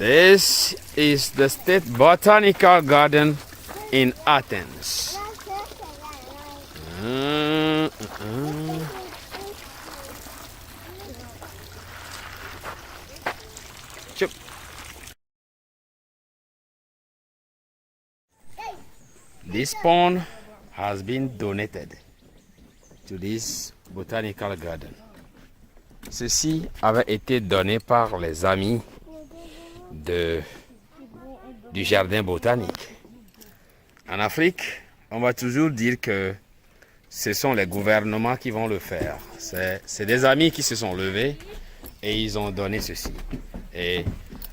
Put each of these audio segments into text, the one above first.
This is the State Botanical Garden in Athens. Chup. This pond has been donated to this botanical garden. Ceci avait été donné par les amis du jardin botanique. En Afrique, on va toujours dire que ce sont les gouvernements qui vont le faire. C'est des amis qui se sont levés et ils ont donné ceci. Et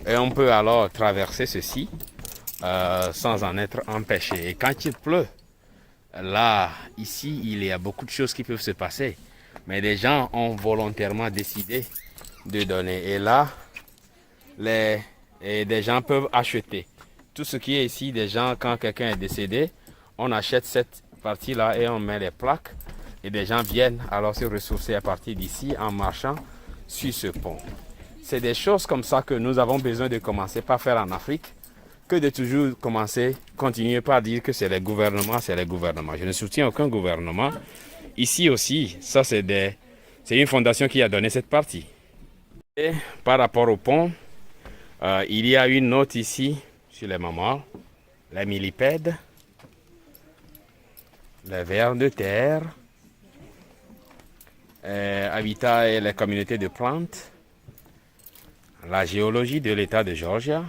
on peut alors traverser ceci sans en être empêché. Et quand il pleut, là, ici, il y a beaucoup de choses qui peuvent se passer. Mais des gens ont volontairement décidé de donner. Et là, des gens peuvent acheter. Tout ce qui est ici, des gens, quand quelqu'un est décédé, on achète cette partie-là et on met les plaques. Et des gens viennent alors se ressourcer à partir d'ici en marchant sur ce pont. C'est des choses comme ça que nous avons besoin de commencer par faire en Afrique, que de toujours continuer par dire que c'est les gouvernements, c'est les gouvernements. Je ne soutiens aucun gouvernement. Ici aussi, ça c'est une fondation qui a donné cette partie. Et par rapport au pont, il y a une note ici sur les mamans, les millipèdes, les vers de terre, habitat et les communautés de plantes, la géologie de l'État de Georgia,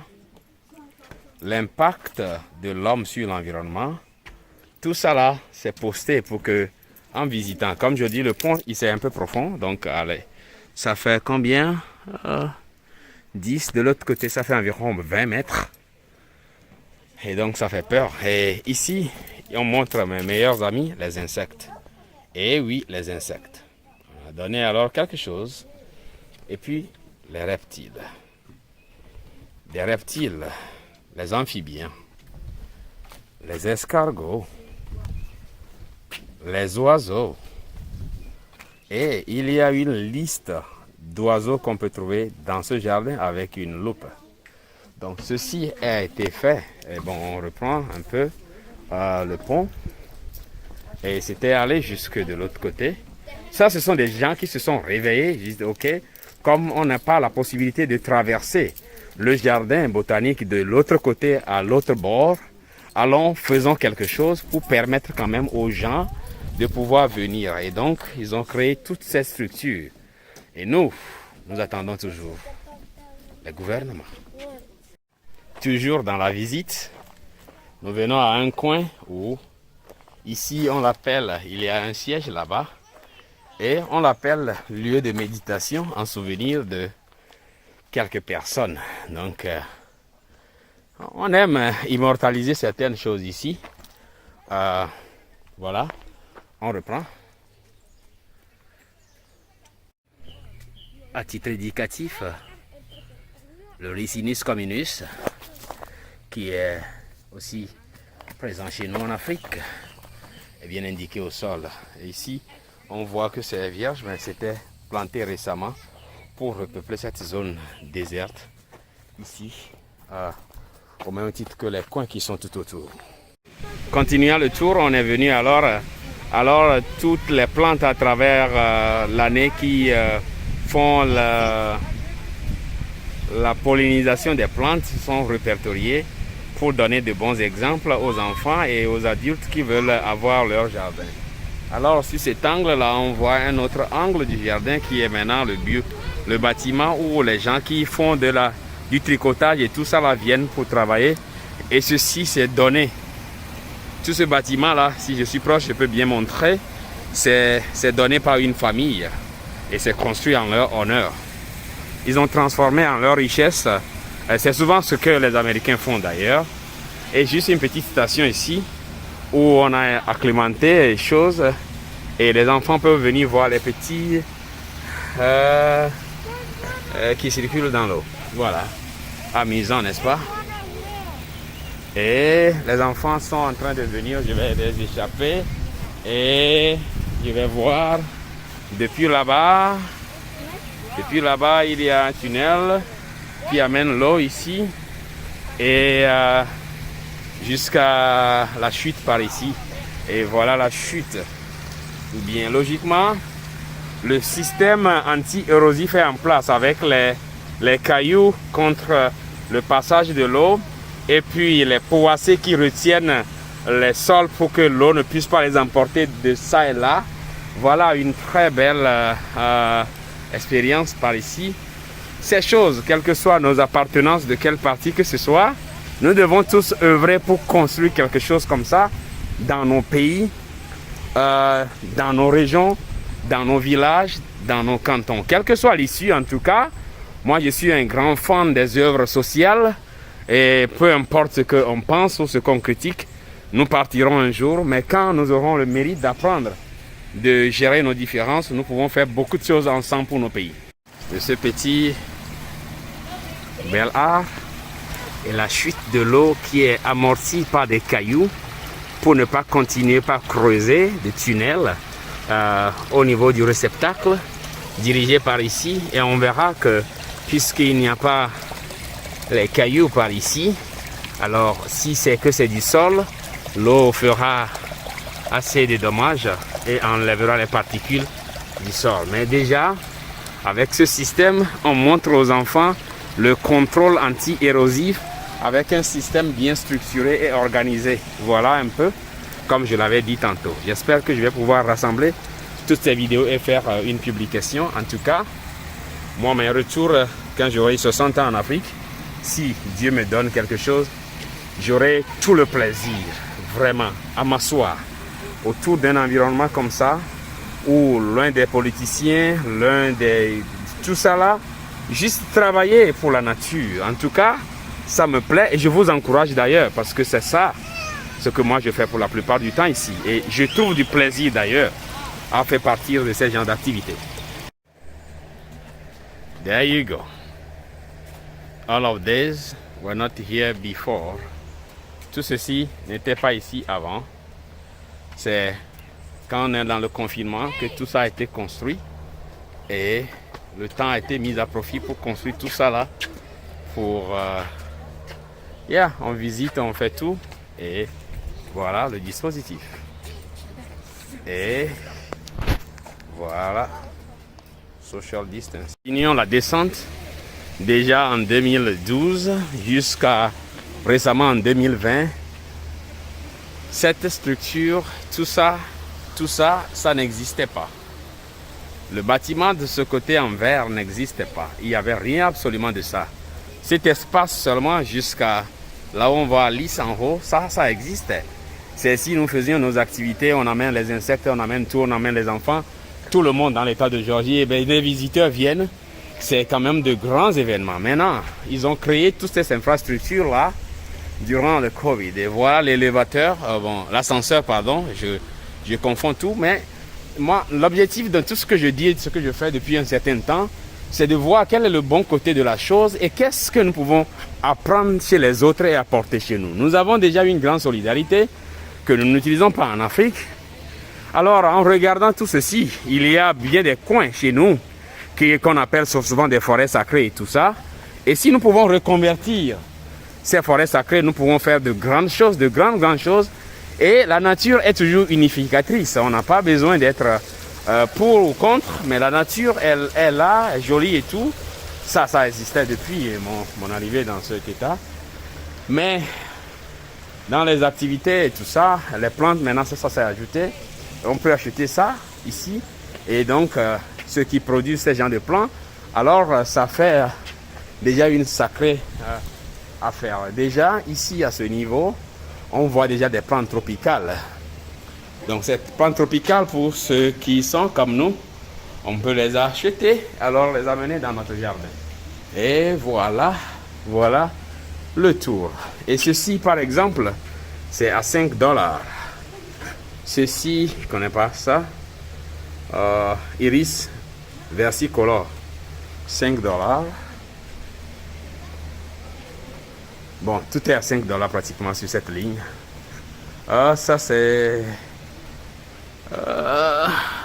l'impact de l'homme sur l'environnement. Tout ça là, c'est posté pour que, en visitant, comme je dis, le pont, il c'est un peu profond, donc allez, ça fait combien 10, de l'autre côté, ça fait environ 20 mètres. Et donc, ça fait peur. Et ici, on montre mes meilleurs amis, les insectes. Et oui, les insectes. On a donné alors quelque chose. Et puis, les reptiles. Des reptiles, les amphibiens, les escargots, les oiseaux. Et il y a une liste d'oiseaux qu'on peut trouver dans ce jardin avec une loupe. Donc ceci a été fait. Et bon, on reprend un peu le pont. Et c'était allé jusque de l'autre côté. Ça, ce sont des gens qui se sont réveillés. Ils disent, ok, comme on n'a pas la possibilité de traverser le jardin botanique de l'autre côté à l'autre bord, allons, faisons quelque chose pour permettre quand même aux gens de pouvoir venir. Et donc, ils ont créé toutes ces structures. Et nous attendons toujours le gouvernement. Toujours dans la visite, nous venons à un coin où, ici on l'appelle, il y a un siège là-bas, et on l'appelle lieu de méditation en souvenir de quelques personnes. Donc, on aime immortaliser certaines choses ici. Voilà, on reprend. À titre indicatif, le Ricinus communis, qui est aussi présent chez nous en Afrique, est bien indiqué au sol. Et ici, on voit que c'est vierge, mais c'était planté récemment pour repeupler cette zone déserte, ici, au même titre que les coins qui sont tout autour. Continuant le tour, on est venu alors toutes les plantes à travers l'année qui font la pollinisation des plantes sont répertoriées pour donner de bons exemples aux enfants et aux adultes qui veulent avoir leur jardin. Alors sur cet angle-là, on voit un autre angle du jardin qui est maintenant le bâtiment où les gens qui font du tricotage et tout ça là viennent pour travailler. Et ceci c'est donné. Tout ce bâtiment-là, si je suis proche, je peux bien montrer, c'est donné par une famille et c'est construit en leur honneur. Ils ont transformé en leur richesse. C'est souvent ce que les Américains font d'ailleurs. Et juste une petite station ici où on a acclimaté les choses et les enfants peuvent venir voir les petits qui circulent dans l'eau. Voilà. Amusant, n'est-ce pas? Et les enfants sont en train de venir. Je vais les échapper et je vais voir depuis là-bas. Depuis là-bas, il y a un tunnel qui amène l'eau ici et jusqu'à la chute par ici. Et voilà la chute. Bien logiquement, le système anti-érosif est en place avec les cailloux contre le passage de l'eau et puis les poissés qui retiennent les sols pour que l'eau ne puisse pas les emporter de ça et là. Voilà une très belle expérience par ici. Ces choses, quelles que soient nos appartenances, de quel parti que ce soit, nous devons tous œuvrer pour construire quelque chose comme ça dans nos pays, dans nos régions, dans nos villages, dans nos cantons. Quelle que soit l'issue, en tout cas, moi je suis un grand fan des œuvres sociales et peu importe ce qu'on pense ou ce qu'on critique, nous partirons un jour, mais quand nous aurons le mérite d'apprendre de gérer nos différences, nous pouvons faire beaucoup de choses ensemble pour nos pays. De ce petit bel art et la chute de l'eau qui est amortie par des cailloux pour ne pas continuer par creuser des tunnels au niveau du réceptacle dirigé par ici, et on verra que puisqu'il n'y a pas les cailloux par ici, alors si c'est que c'est du sol, l'eau fera assez de dommages et enlèvera les particules du sol. Mais déjà, avec ce système, on montre aux enfants le contrôle anti-érosif avec un système bien structuré et organisé. Voilà un peu comme je l'avais dit tantôt. J'espère que je vais pouvoir rassembler toutes ces vidéos et faire une publication. En tout cas, moi, mes retours, quand j'aurai 60 ans en Afrique, si Dieu me donne quelque chose, j'aurai tout le plaisir, vraiment, à m'asseoir autour d'un environnement comme ça, où l'un des politiciens, tout ça là, juste travailler pour la nature. En tout cas, ça me plaît et je vous encourage d'ailleurs, parce que c'est ça ce que moi je fais pour la plupart du temps ici. Et je trouve du plaisir d'ailleurs à faire partie de ces genres d'activités. There you go. All of these were not here before. Tout ceci n'était pas ici avant. C'est quand on est dans le confinement que tout ça a été construit et le temps a été mis à profit pour construire tout ça là. Pour on visite, on fait tout et voilà le dispositif. Et voilà, social distance. Continuons la descente déjà en 2012 jusqu'à récemment en 2020. Cette structure, tout ça, ça n'existait pas. Le bâtiment de ce côté en verre n'existait pas. Il n'y avait rien absolument de ça. Cet espace seulement jusqu'à là où on voit lisse en haut, ça existait. C'est si nous faisions nos activités, on amène les insectes, on amène tout, on amène les enfants, tout le monde dans l'état de Géorgie, et bien les visiteurs viennent. C'est quand même de grands événements. Maintenant, ils ont créé toutes ces infrastructures-là durant le Covid. Et voilà l'élévateur, l'ascenseur, pardon, je confonds tout, mais moi, l'objectif de tout ce que je dis et de ce que je fais depuis un certain temps, c'est de voir quel est le bon côté de la chose et qu'est-ce que nous pouvons apprendre chez les autres et apporter chez nous. Nous avons déjà une grande solidarité que nous n'utilisons pas en Afrique. Alors, en regardant tout ceci, il y a bien des coins chez nous qu'on appelle souvent des forêts sacrées et tout ça. Et si nous pouvons reconvertir ces forêts sacrées, nous pouvons faire de grandes choses, de grandes choses. Et la nature est toujours unificatrice. On n'a pas besoin d'être pour ou contre, mais la nature, elle est là, elle est jolie et tout. Ça existait depuis mon arrivée dans cet état. Mais dans les activités et tout ça, les plantes, maintenant, ça s'est ajouté. On peut acheter ça ici. Et donc, ceux qui produisent ces genres de plantes, alors ça fait déjà une sacrée affaire. Déjà, ici, à ce niveau, on voit déjà des plantes tropicales. Donc, ces plantes tropicales, pour ceux qui sont comme nous, on peut les acheter, alors les amener dans notre jardin. Et voilà le tour. Et ceci, par exemple, c'est à 5 $. Ceci, je ne connais pas ça. Iris versicolor, 5 $. Bon, tout est à 5 $ pratiquement sur cette ligne. Ça c'est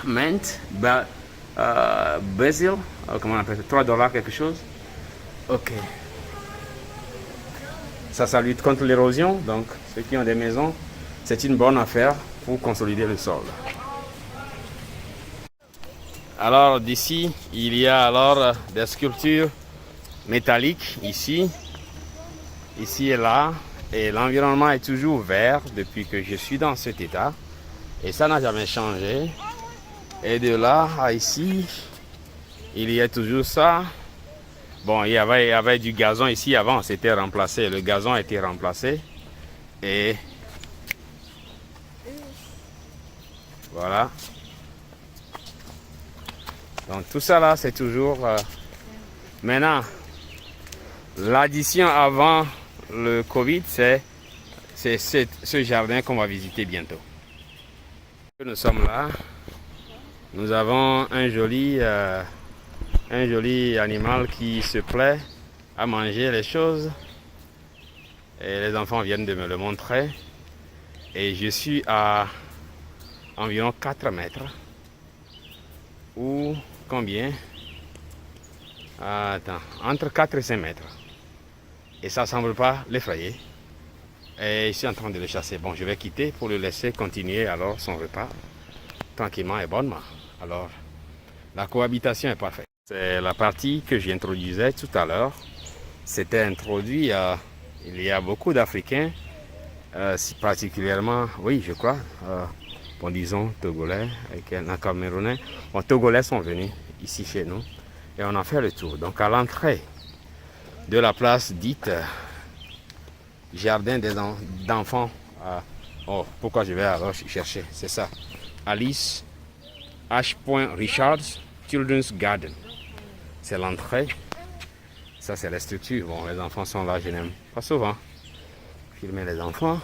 mint, basil, comment on appelle ça, 3 $ quelque chose. Ok, Ça lutte contre l'érosion. Donc, ceux qui ont des maisons, c'est une bonne affaire pour consolider le sol. Alors, d'ici, il y a alors des sculptures métalliques ici et là. Et l'environnement est toujours vert depuis que je suis dans cet état. Et ça n'a jamais changé. Et de là à ici, il y a toujours ça. Bon, il y avait du gazon ici avant, c'était remplacé. Le gazon a été remplacé. Et voilà. Donc tout ça là, c'est toujours... Maintenant, l'addition avant le Covid, c'est ce jardin qu'on va visiter bientôt. Nous sommes là. Nous avons un joli animal qui se plaît à manger les choses. Et les enfants viennent de me le montrer. Et je suis à environ 4 mètres. Ou combien? Attends, entre 4 et 5 mètres. Et ça ne semble pas l'effrayer. Et je suis en train de le chasser. Bon, je vais quitter pour le laisser continuer alors son repas. Tranquillement et bonnement. Alors, la cohabitation est parfaite. C'est la partie que j'introduisais tout à l'heure. C'était introduit il y a beaucoup d'Africains, particulièrement, oui, je crois, bon, disons, Togolais, et Camerounais. Bon, Togolais sont venus ici chez nous et on a fait le tour. Donc, à l'entrée de la place dite Jardin d'enfants. Oh, pourquoi je vais alors chercher? C'est ça. Alice H. Richards Children's Garden. C'est l'entrée. Ça, c'est la structure. Bon, les enfants sont là, je n'aime pas souvent filmer les enfants.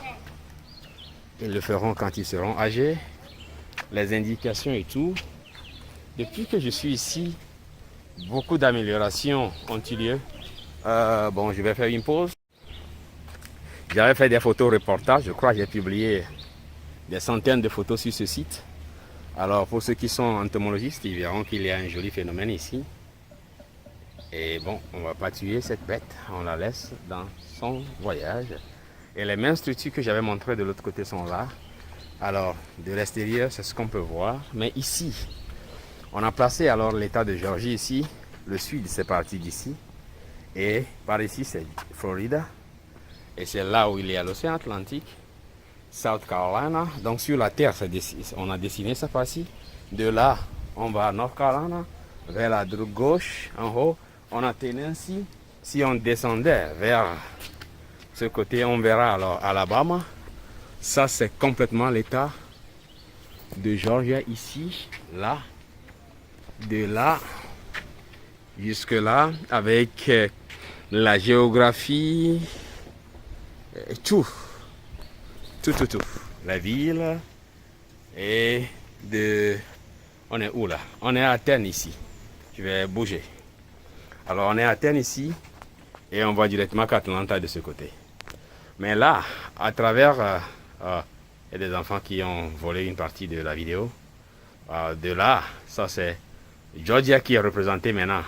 Ils le feront quand ils seront âgés. Les indications et tout. Depuis que je suis ici, beaucoup d'améliorations ont eu lieu. Bon, je vais faire une pause. J'avais fait des photos reportages. Je crois que j'ai publié des centaines de photos sur ce site. Alors, pour ceux qui sont entomologistes, ils verront qu'il y a un joli phénomène ici. Et bon, on ne va pas tuer cette bête, on la laisse dans son voyage. Et les mêmes structures que j'avais montrées de l'autre côté sont là. Alors, de l'extérieur, c'est ce qu'on peut voir. Mais ici, on a placé alors l'état de Géorgie ici. Le sud, c'est parti d'ici. Et par ici, c'est Florida. Et c'est là où il y a l'océan Atlantique. South Carolina. Donc sur la terre, on a dessiné ça par ici. De là, on va à North Carolina. Vers la gauche, en haut, on a Tennessee. Si on descendait vers ce côté, on verra alors Alabama. Ça, c'est complètement l'état de Georgia ici, là. De là jusque là, avec la géographie, tout. La ville et on est où là? On est à Athènes ici. Je vais bouger. Alors on est à Athènes ici et on va directement à Atlanta de ce côté. Mais là, à travers, il y a des enfants qui ont volé une partie de la vidéo. De là, ça c'est Georgia qui est représentée maintenant.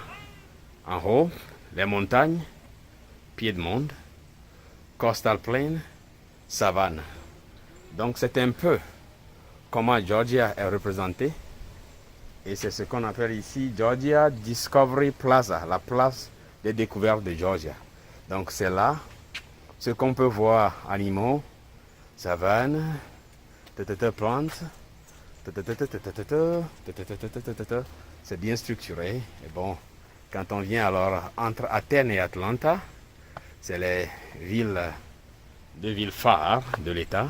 En haut, les montagnes, Piedmont, Coastal Plain, savane. Donc c'est un peu comment Georgia est représentée. Et c'est ce qu'on appelle ici Georgia Discovery Plaza, la place des découvertes de Georgia. Donc c'est là ce qu'on peut voir: animaux, savane, plantes. C'est bien structuré. Et bon, quand on vient alors entre Athènes et Atlanta, c'est les deux villes phares de l'État.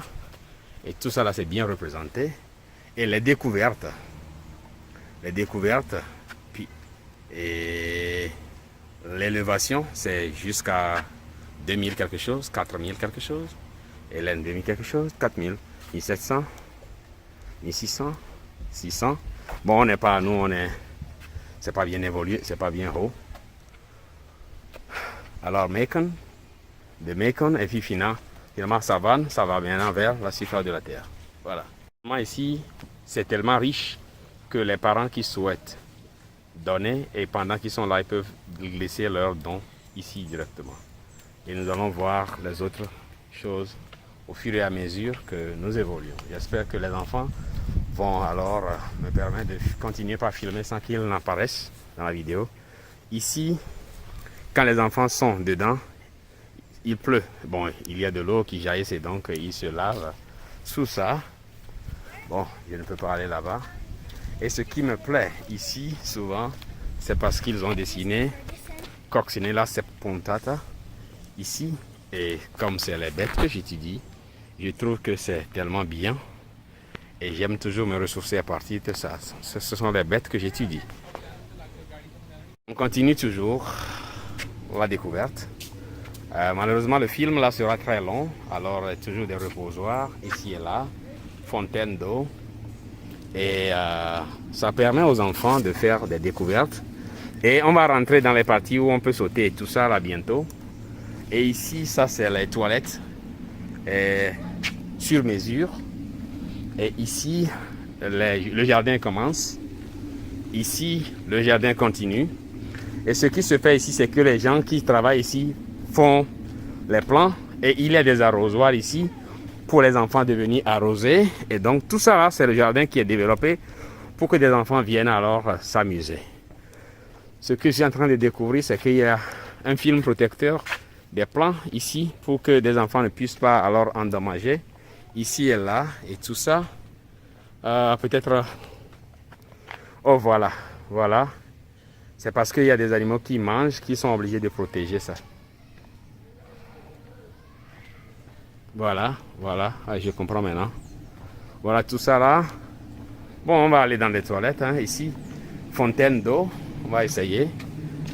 Et tout ça là, c'est bien représenté. Et les découvertes, puis et l'élévation, c'est jusqu'à 2000 quelque chose, 4000 quelque chose. Et l'N 2000 quelque chose, 4000, 1700, 1600, 600. Bon, on n'est pas, nous, c'est pas bien évolué, c'est pas bien haut. Alors, Macon, et puis finalement, savane, ça va maintenant vers la surface de la terre. Voilà. Ici, c'est tellement riche que les parents qui souhaitent donner, et pendant qu'ils sont là, ils peuvent laisser leurs dons ici directement. et nous allons voir les autres choses au fur et à mesure que nous évoluons. J'espère que les enfants vont alors me permettre de continuer par filmer sans qu'ils n'apparaissent dans la vidéo. Ici, quand les enfants sont dedans, il pleut. Bon, il y a de l'eau qui jaillisse et donc ils se lavent sous ça. Bon, je ne peux pas aller là-bas. Et ce qui me plaît ici, souvent, c'est parce qu'ils ont dessiné Coccinella seppuntata ici. Et comme c'est les bêtes que j'étudie, je trouve que c'est tellement bien. Et j'aime toujours me ressourcer à partir de ça. Ce sont les bêtes que j'étudie. On continue toujours la découverte. Malheureusement, le film là sera très long. Alors, toujours des reposoirs ici et là, fontaine d'eau. Et ça permet aux enfants de faire des découvertes. Et on va rentrer dans les parties où on peut sauter et tout ça là bientôt. Et ici, ça c'est les toilettes sur mesure. Et ici, le jardin commence. Ici, le jardin continue. Et ce qui se fait ici, c'est que les gens qui travaillent ici font les plants. Et il y a des arrosoirs ici pour les enfants de venir arroser. Et donc tout ça là, c'est le jardin qui est développé pour que des enfants viennent alors s'amuser. Ce que je suis en train de découvrir, c'est qu'il y a un film protecteur des plants ici pour que des enfants ne puissent pas alors endommager ici et là et tout ça. Peut-être... Oh voilà, voilà. C'est parce qu'il y a des animaux qui mangent qui sont obligés de protéger ça. Voilà, voilà, je comprends maintenant. Voilà tout ça là. Bon, on va aller dans les toilettes, hein, ici. Fontaine d'eau, on va essayer.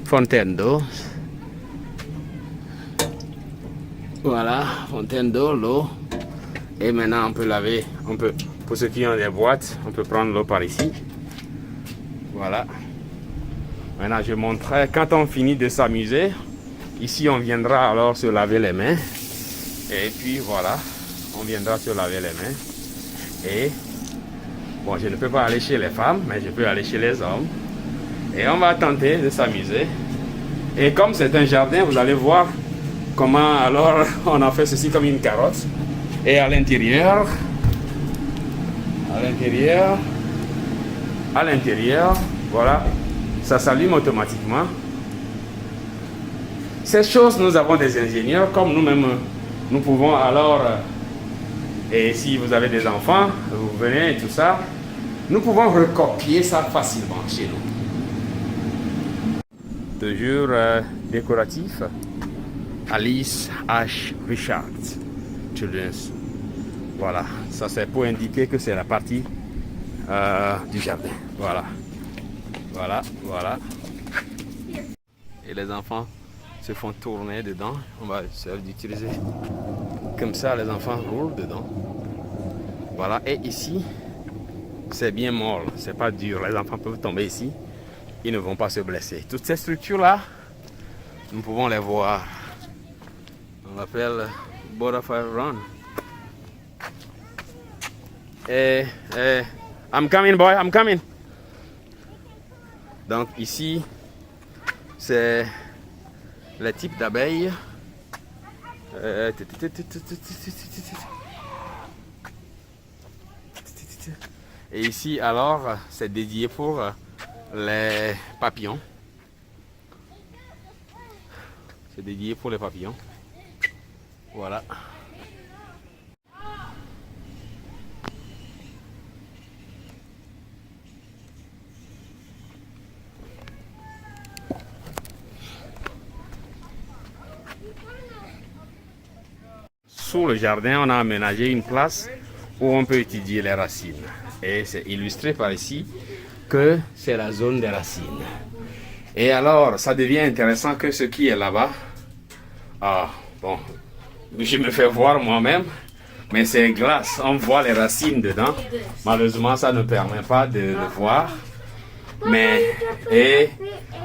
Fontaine d'eau. Voilà, fontaine d'eau, l'eau. Et maintenant on peut laver, pour ceux qui ont des boîtes, on peut prendre l'eau par ici. Voilà. Maintenant je montrerai, quand on finit de s'amuser, ici on viendra alors se laver les mains. Et puis voilà, on viendra se laver les mains. Et bon, je ne peux pas aller chez les femmes, mais je peux aller chez les hommes. Et on va tenter de s'amuser. Et comme c'est un jardin, vous allez voir comment alors on a fait ceci comme une carotte. Et à l'intérieur, voilà, ça s'allume automatiquement. Ces choses, nous avons des ingénieurs, comme nous-mêmes, nous pouvons alors, et si vous avez des enfants, vous venez et tout ça, nous pouvons recopier ça facilement chez nous. Toujours décoratif, Alice H. Richards Children's. Voilà, ça c'est pour indiquer que c'est la partie du jardin. Voilà, voilà, voilà. Et les enfants se font tourner dedans. On va essayer d'utiliser comme ça, les enfants roulent dedans. Voilà, et ici, c'est bien molle, c'est pas dur. Les enfants peuvent tomber ici, ils ne vont pas se blesser. Toutes ces structures-là, nous pouvons les voir. On l'appelle Butterfly Run. I'm coming, boy, I'm coming. Donc ici, c'est le type d'abeilles. Et ici, alors, c'est dédié pour les papillons. C'est dédié pour les papillons. Voilà. Sous le jardin, on a aménagé une place où on peut étudier les racines. Et c'est illustré par ici que c'est la zone des racines. Et alors, ça devient intéressant que ce qui est là-bas, bon, je me fais voir moi-même, mais c'est glace, on voit les racines dedans. Malheureusement, ça ne permet pas de le voir. Et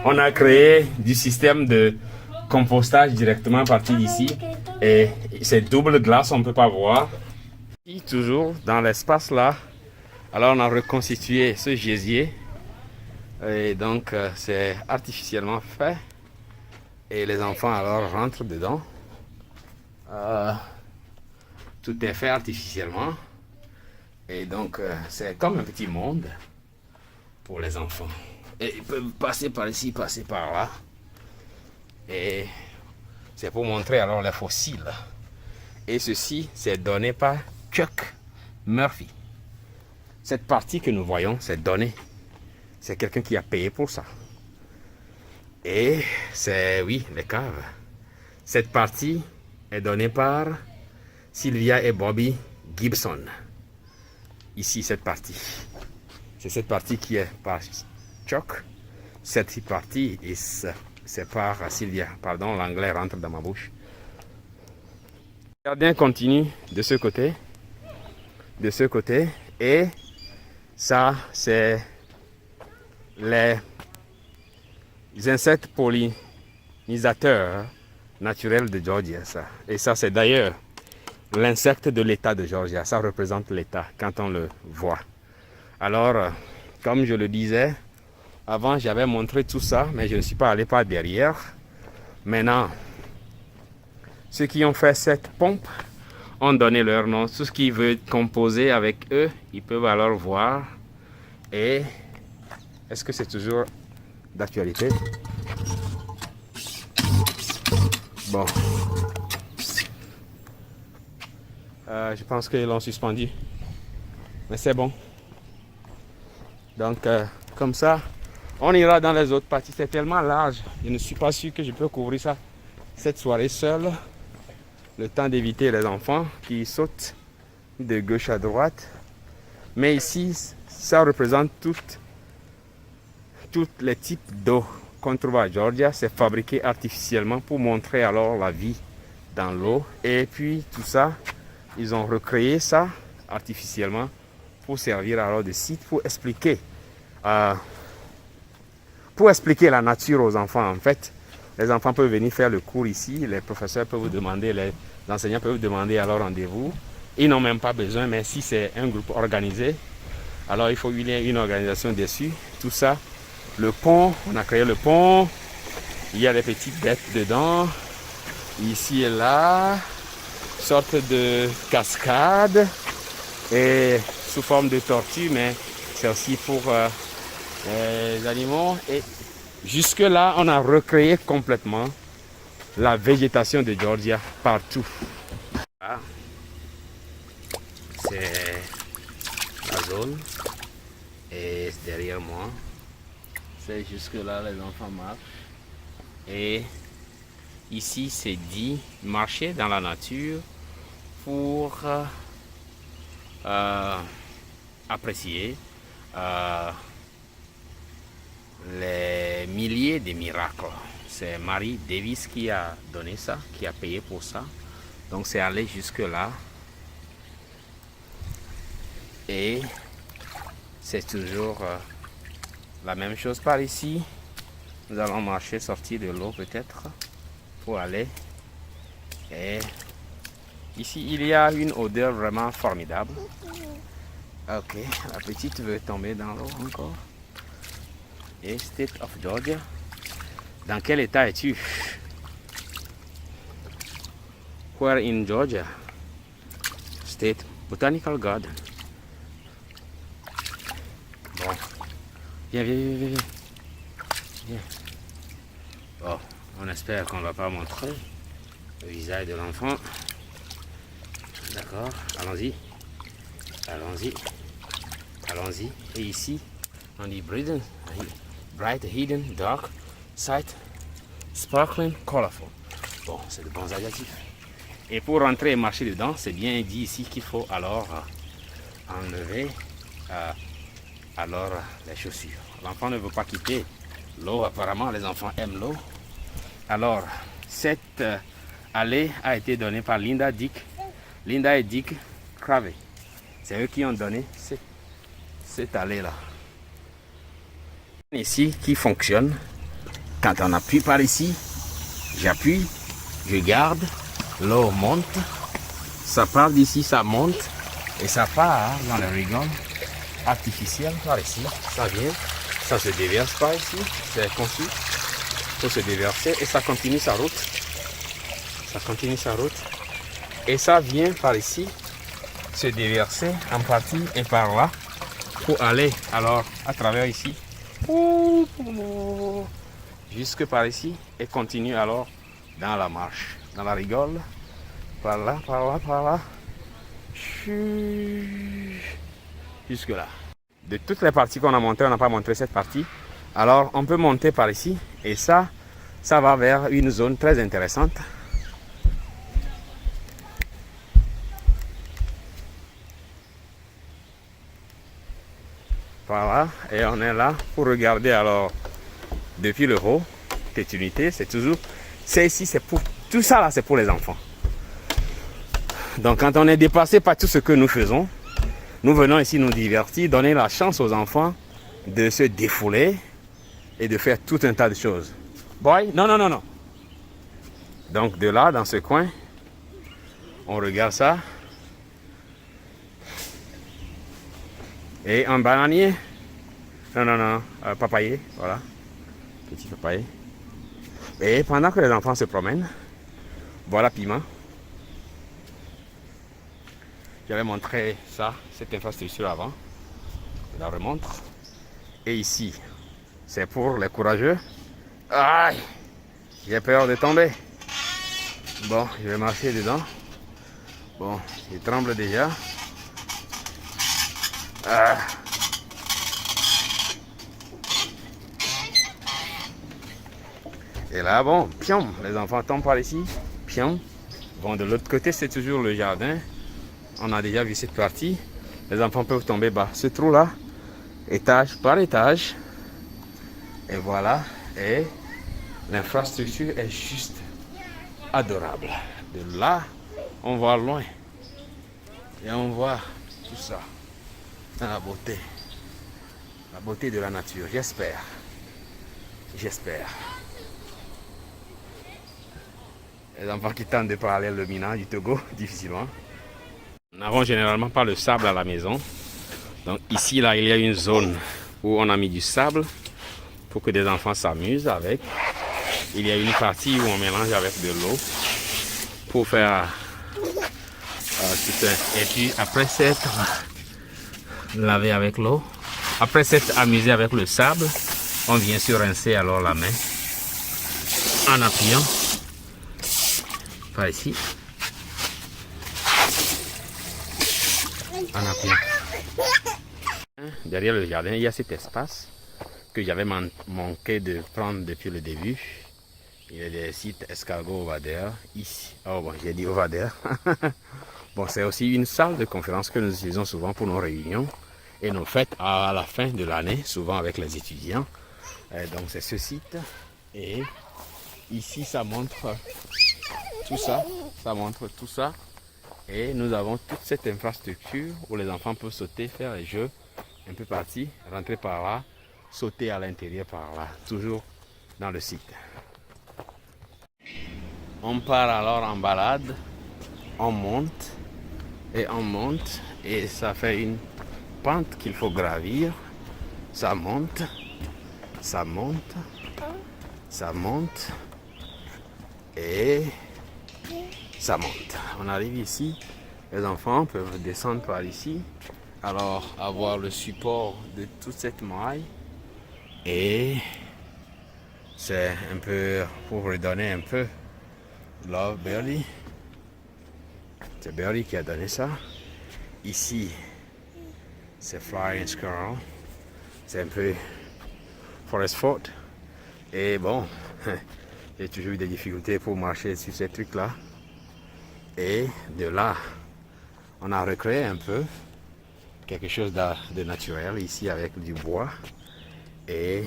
on a créé du système de compostage directement à partir d'ici. Et c'est double glace, on ne peut pas voir. Et toujours dans l'espace là, alors on a reconstitué ce gésier. Et donc c'est artificiellement fait. Et les enfants alors rentrent dedans. Tout est fait artificiellement. Et donc, c'est comme un petit monde pour les enfants. Et ils peuvent passer par ici, passer par là. Et c'est pour montrer alors les fossiles. Et ceci, c'est donné par Chuck Murphy. Cette partie que nous voyons, c'est donné. C'est quelqu'un qui a payé pour ça. Et c'est, oui, les caves. Cette partie est donnée par Sylvia et Bobby Gibson. Ici, cette partie. C'est cette partie qui est par Chuck. Cette partie, c'est par Sylvia. Pardon, l'anglais rentre dans ma bouche. Le gardien continue de ce côté. De ce côté. Et ça, c'est les insectes pollinisateurs naturels de Georgia. Ça. Et ça, c'est d'ailleurs l'insecte de l'État de Georgia. Ça représente l'État quand on le voit. Alors, comme je le disais, avant j'avais montré tout ça, mais je ne suis pas allé par derrière. Maintenant, ceux qui ont fait cette pompe ont donné leur nom. Tout ce qui veut composer avec eux, ils peuvent alors voir. Et est-ce que c'est toujours d'actualité? Bon. Je pense qu'ils l'ont suspendu. Mais c'est bon. Donc, comme ça, on ira dans les autres parties. C'est tellement large. Je ne suis pas sûr que je peux couvrir ça cette soirée seule. Le temps d'éviter les enfants qui sautent de gauche à droite. Mais ici, ça représente tous les types d'eau qu'on trouve à Georgia. C'est fabriqué artificiellement pour montrer alors la vie dans l'eau. Et puis, tout ça, ils ont recréé ça artificiellement pour servir alors de site, pour expliquer la nature aux enfants. En fait, les enfants peuvent venir faire le cours ici, les professeurs peuvent vous demander, les enseignants peuvent vous demander alors rendez-vous. Ils n'ont même pas besoin, mais si c'est un groupe organisé, alors il faut qu'il y ait une organisation dessus. Tout ça, le pont, on a créé le pont, il y a des petites bêtes dedans, ici et là, sorte de cascade, et sous forme de tortue, mais c'est aussi pour les animaux. Et jusque là, on a recréé complètement la végétation de Georgia partout. Là, c'est la zone, et derrière moi, c'est jusque là les enfants marchent. Et ici, c'est dit marcher dans la nature pour apprécier les milliers de miracles. C'est Mary Davis qui a donné ça, qui a payé pour ça. Donc c'est aller jusque là. Et c'est toujours la même chose par ici. Nous allons marcher, sortir de l'eau peut-être, pour aller. Et ici, il y a une odeur vraiment formidable. Ok, la petite veut tomber dans l'eau encore. Et State of Georgia. Dans quel état es-tu? Where in Georgia? State Botanical Garden. Bon. Viens, viens, viens, viens. Viens. Bon, on espère qu'on ne va pas montrer le visage de l'enfant. D'accord, allons-y. Allons-y. Allons-y. Et ici, on dit bright, hidden, dark, sight, sparkling, colorful. Bon, c'est de bons adjectifs. Et pour rentrer et marcher dedans, c'est bien dit ici qu'il faut alors enlever alors les chaussures. L'enfant ne veut pas quitter l'eau. Apparemment, les enfants aiment l'eau. Alors, cette allée a été donnée par Linda et Dick Cravey. C'est eux qui ont donné cette allée-là. Ici, qui fonctionne. Quand on appuie par ici, j'appuie, je garde, l'eau monte, ça part d'ici, ça monte, et ça part dans le rigole artificiel par ici. Ça vient, ça se déverse par ici, c'est conçu pour se déverser, et ça continue sa route. Ça continue sa route Et ça vient par ici se déverser en partie et par là pour aller alors à travers ici jusque par ici et continue alors dans la marche, dans la rigole, par là, par là, par là, jusque là. De toutes les parties qu'on a montées, on n'a pas montré cette partie. Alors on peut monter par ici et ça va vers une zone très intéressante. Voilà, et on est là pour regarder alors depuis le haut cette unité. C'est toujours, c'est ici, c'est pour tout ça là, c'est pour les enfants. Donc quand on est dépassé par tout ce que nous faisons, nous venons ici nous divertir, donner la chance aux enfants de se défouler et de faire tout un tas de choses. Boy, non, non, non, non. Donc de là, dans ce coin, on regarde ça. Et un bananier. Non, non, non, papayer, voilà. Petit papayer. Et pendant que les enfants se promènent, voilà Piment. J'avais montré ça, cette infrastructure avant. Je la remonte. Et ici, c'est pour les courageux. Aïe, j'ai peur de tomber. Bon, je vais marcher dedans. Bon, il tremble déjà. Ah. Et là, bon, pion, les enfants tombent par ici. Pion. Bon, de l'autre côté, c'est toujours le jardin. On a déjà vu cette partie. Les enfants peuvent tomber bas. Ce trou-là, étage par étage. Et voilà. Et l'infrastructure est juste adorable. De là, on voit loin. Et on voit tout ça. La beauté. La beauté de la nature. J'espère. J'espère. Les enfants qui tentent de parler le Mina du Togo, difficilement. Nous n'avons généralement pas le sable à la maison. Donc ici, là, il y a une zone où on a mis du sable pour que des enfants s'amusent avec. Il y a une partie où on mélange avec de l'eau pour faire tout un... Et puis après s'être lavé avec l'eau, après s'être amusé avec le sable, on vient se rincer alors la main en appuyant par ici. En appuyant. Derrière le jardin, il y a cet espace que j'avais manqué de prendre depuis le début. Il y a des sites escargots ovadaires ici. Oh bon, j'ai dit ovadaires. Bon, c'est aussi une salle de conférence que nous utilisons souvent pour nos réunions et nos fêtes à la fin de l'année, souvent avec les étudiants. Et donc c'est ce site. Et ici, ça montre tout ça. Ça montre tout ça. Et nous avons toute cette infrastructure où les enfants peuvent sauter, faire les jeux un peu partis, rentrer par là, sauter à l'intérieur par là, toujours dans le site. On part alors en balade, on monte et ça fait une pente qu'il faut gravir. Ça monte, ça monte, ça monte et ça monte. On arrive ici, les enfants peuvent descendre par ici, alors avoir le support de toute cette maille et c'est un peu pour redonner un peu love Berly. C'est Berly qui a donné ça. Ici, c'est Flying Squirrel. C'est un peu Forest Fort. Et bon, j'ai toujours eu des difficultés pour marcher sur ces trucs-là. Et de là, on a recréé un peu quelque chose de naturel ici avec du bois. Et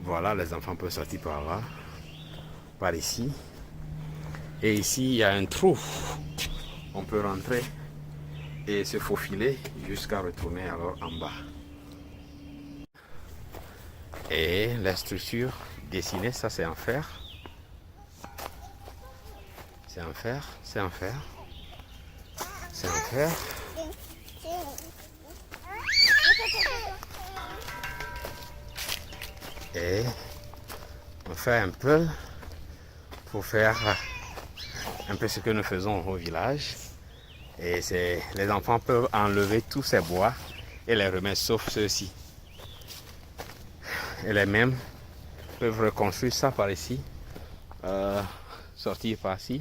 voilà, les enfants peuvent sortir par là, par ici. Et ici, il y a un trou. On peut rentrer et se faufiler jusqu'à retourner alors en bas. Et la structure dessinée, ça c'est en fer. C'est en fer, c'est en fer. C'est en fer. Et on fait un peu pour faire un peu ce que nous faisons au village. Et les enfants peuvent enlever tous ces bois et les remettre, sauf ceux-ci. Et les mêmes peuvent reconstruire ça par ici, sortir par ici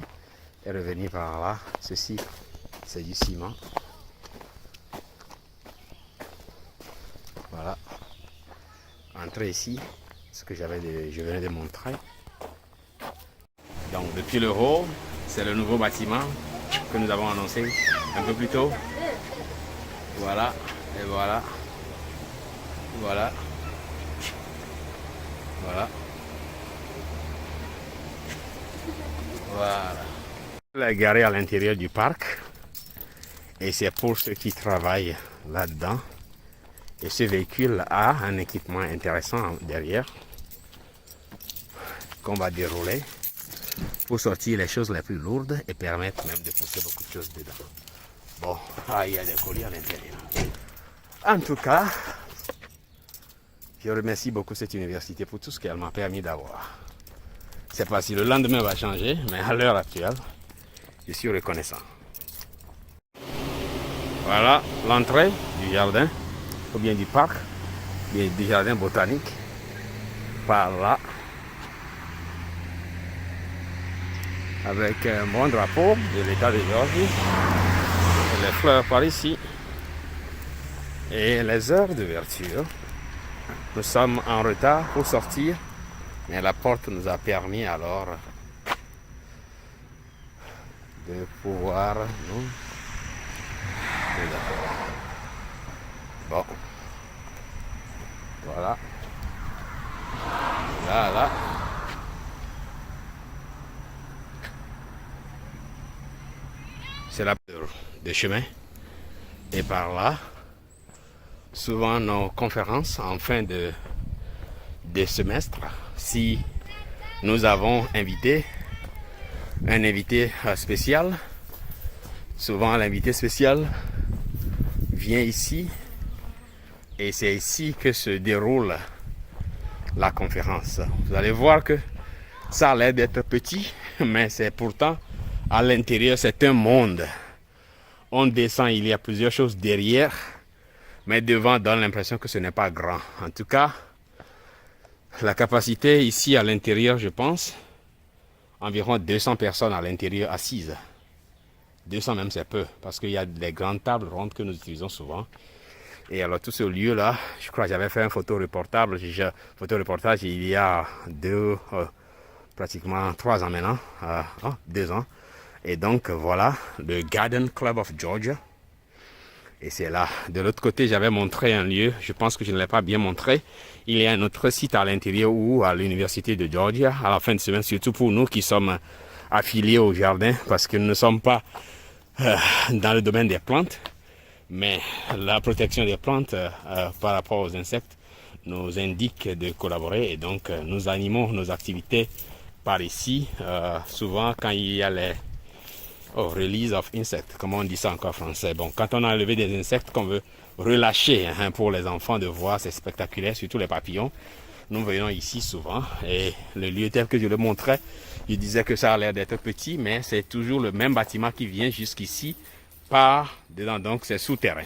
et revenir par là. Ceci, c'est du ciment. Voilà. Entrer ici, ce que je venais de montrer. Donc depuis le haut, c'est le nouveau bâtiment que nous avons annoncé un peu plus tôt. Voilà, et voilà. Voilà. Voilà. Voilà. Elle est garée à l'intérieur du parc. Et c'est pour ceux qui travaillent là-dedans. Et ce véhicule a un équipement intéressant derrière qu'on va dérouler pour sortir les choses les plus lourdes et permettre même de pousser beaucoup de choses dedans. Bon, il y a des colis à l'intérieur. En tout cas, je remercie beaucoup cette université pour tout ce qu'elle m'a permis d'avoir. C'est pas si le lendemain va changer, mais à l'heure actuelle, je suis reconnaissant. Voilà l'entrée du jardin, ou bien du parc, bien du jardin botanique, par là, avec un bon drapeau de l'État de Géorgie, les fleurs par ici, et les heures d'ouverture. Nous sommes en retard pour sortir, mais la porte nous a permis alors de pouvoir nous... Bon, voilà, là, c'est la de chemin, et par là, souvent nos conférences en fin de semestre, si nous avons invité un invité spécial, souvent l'invité spécial vient ici et c'est ici que se déroule la conférence. Vous allez voir que ça a l'air d'être petit, mais c'est pourtant à l'intérieur, c'est un monde. On descend, il y a plusieurs choses derrière, mais devant donne l'impression que ce n'est pas grand. En tout cas, la capacité ici à l'intérieur, je pense, environ 200 personnes à l'intérieur assises. 200 même c'est peu, parce qu'il y a des grandes tables rondes que nous utilisons souvent. Et alors tout ce lieu-là, je crois que j'avais fait un photoreportage il y a pratiquement 3 ans maintenant, 2 ans. Et donc voilà, le Garden Club of Georgia. Et c'est là. De l'autre côté, j'avais montré un lieu, je pense que je ne l'ai pas bien montré. Il y a un autre site à l'intérieur ou à l'université de Georgia, à la fin de semaine, surtout pour nous qui sommes affiliés au jardin, parce que nous ne sommes pas dans le domaine des plantes, mais la protection des plantes par rapport aux insectes nous indique de collaborer et donc nous animons nos activités par ici, souvent quand il y a les release of insects, comment on dit ça encore en français. Bon, quand on a enlevé des insectes qu'on veut relâcher pour les enfants de voir, c'est spectaculaire, surtout les papillons. Nous venons ici souvent et le lieu tel que je le montrais, je disais que ça a l'air d'être petit, mais c'est toujours le même bâtiment qui vient jusqu'ici par dedans, donc c'est souterrain.